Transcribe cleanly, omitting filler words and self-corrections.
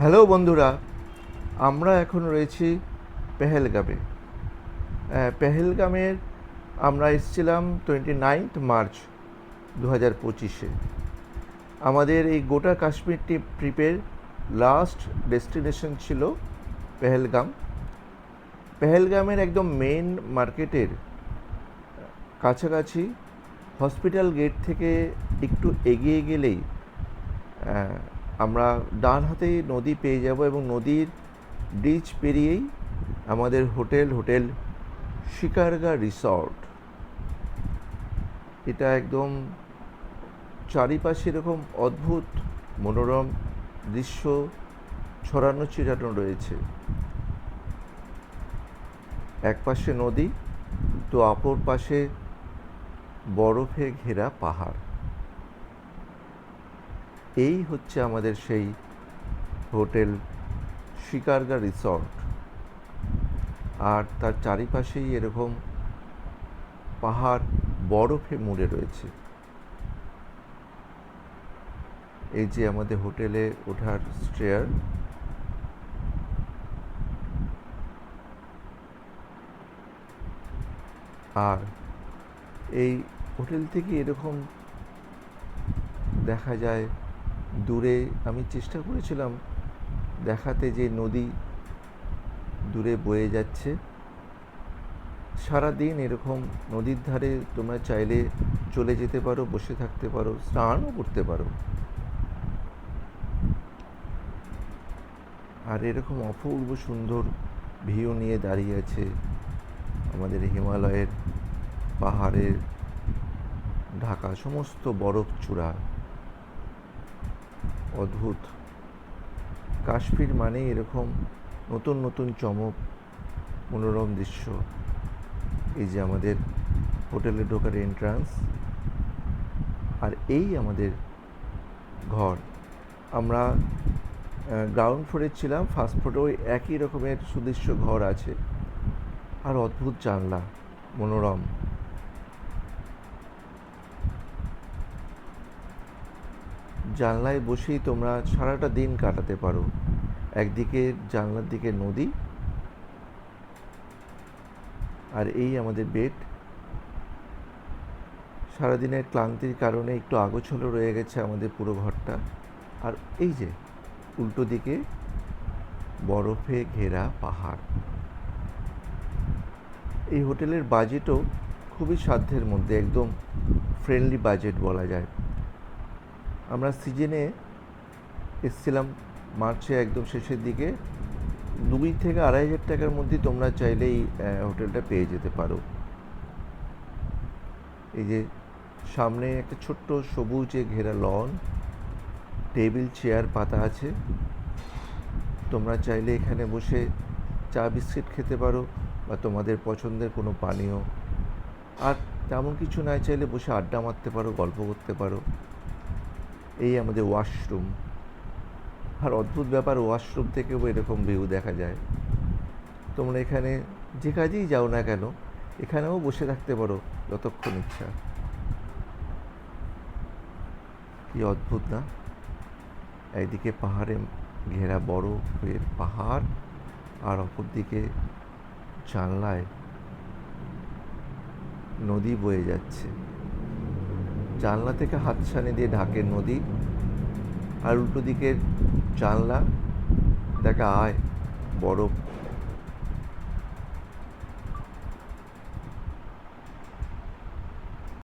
Hello বন্ধুরা, আমরা এখন রয়েছি পেহেলগামে। পেহেলগামের আমরা এসেছিলাম 29 মার্চ 2025-এ। আমাদের এই গোটা কাশ্মীর ট্রিপের লাস্ট ডেস্টিনেশন ছিল পেহেলগাম। পেহেলগামের একদম মেন মার্কেটের কাছাকাছি হসপিটাল গেট থেকে একটু এগিয়ে গেলেই আমরা ডান হাতেই নদী পেয়ে যাব এবং নদীর ব্রিজ পেরিয়েই আমাদের হোটেল শিকারগা রিসর্ট। এটা একদম চারিপাশে এরকম অদ্ভুত মনোরম দৃশ্য ছড়ানো ছিটানো রয়েছে। এক পাশে নদী তো অপর পাশে বরফে ঘেরা পাহাড়। এই হচ্ছে আমাদের সেই হোটেল শিকারগা রিসর্ট, আর তার চারিপাশেই এরকম পাহাড় বরফে মুড়ে রয়েছে। এই যে আমাদের হোটেলে ওঠার স্টেয়ার, আর এই হোটেল থেকে এরকম দেখা যায় দূরে। আমি চেষ্টা করেছিলাম দেখাতে যে নদী দূরে বয়ে যাচ্ছে। সারাদিন এরকম নদীর ধারে তোমরা চাইলে চলে যেতে পারো, বসে থাকতে পারো, স্নানও করতে পারো। আর এরকম অপূর্ব সুন্দর ভিউ নিয়ে দাঁড়িয়ে আছে আমাদের হিমালয়ের পাহাড়ের ঢাকা সমস্ত বরফ চূড়া। অদ্ভুত। কাশ্মীর মানে এরকম নতুন নতুন চমক, মনোরম দৃশ্য। এই যে আমাদের হোটেলে ঢোকার এন্ট্রান্স, আর এই আমাদের ঘর। আমরা গ্রাউন্ড ফ্লোরে ছিলাম, ফার্স্ট ফ্লোরে ওই একই রকমের সুদৃশ্য ঘর আছে, আর অদ্ভুত জানলা, মনোরম। জানলায় বসেই তোমরা সারাটা দিন কাটাতে পারো। একদিকে জানলার দিকে নদী, আর এই আমাদের বেড। সারাদিনের ক্লান্তির কারণে একটু আগোছালো রয়ে গেছে আমাদের পুরো ঘরটা। আর এই যে উল্টো দিকে বরফে ঘেরা পাহাড়। এই হোটেলের বাজেটও খুবই সাধ্যের মধ্যে, একদম ফ্রেন্ডলি বাজেট বলা যায়। আমরা সিজনে এসেছিলাম মার্চে একদম শেষের দিকে। 2 থেকে 2,500 টাকার মধ্যে তোমরা চাইলে এই হোটেলটা পেয়ে যেতে পারো। এই যে সামনে একটা ছোট্ট সবুজে ঘেরা লন, টেবিল চেয়ার পাতা আছে। তোমরা চাইলে এখানে বসে চা বিস্কিট খেতে পারো, বা তোমাদের পছন্দের কোনো পানীয়। আর তেমন কিছু না চাইলে বসে আড্ডা মারতে পারো, গল্প করতে পারো। এই আমাদের ওয়াশরুম। আর অদ্ভুত ব্যাপার, ওয়াশরুম থেকেও এরকম ভিউ দেখা যায়। তোমরা এখানে যে কাজেই যাও না কেন, এখানেও বসে থাকতে পারো যতক্ষণ ইচ্ছা। কি অদ্ভুত না? একদিকে পাহাড়ে ঘেরা বরফের পাহাড়, আর অপরদিকে জানলায় নদী বয়ে যাচ্ছে। জানলা থেকে হাতছানি দিয়ে ঢাকে নদী, আর উল্টো দিকের জানলা দেখা আয় বরফ